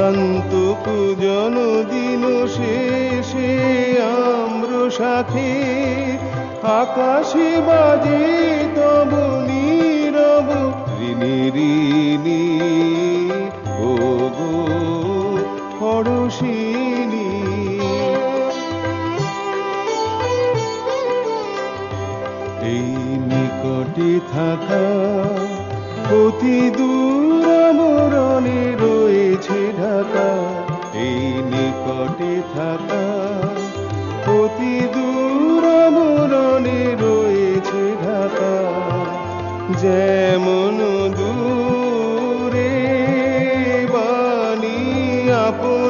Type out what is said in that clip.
ক্লান্ত পূজন দিন শেষে আম্র শাখে আকাশে বাজে তব নীরব ঋণী ঋণী ও গো পরশিনী। এই নিকটে থাকা অতি দূর মরণে রয়েছে ঢাকা, এই নিকটে থাকা অতি দূর মরণে রয়েছে ঢাকা। যেমন দূরে বাণী আপন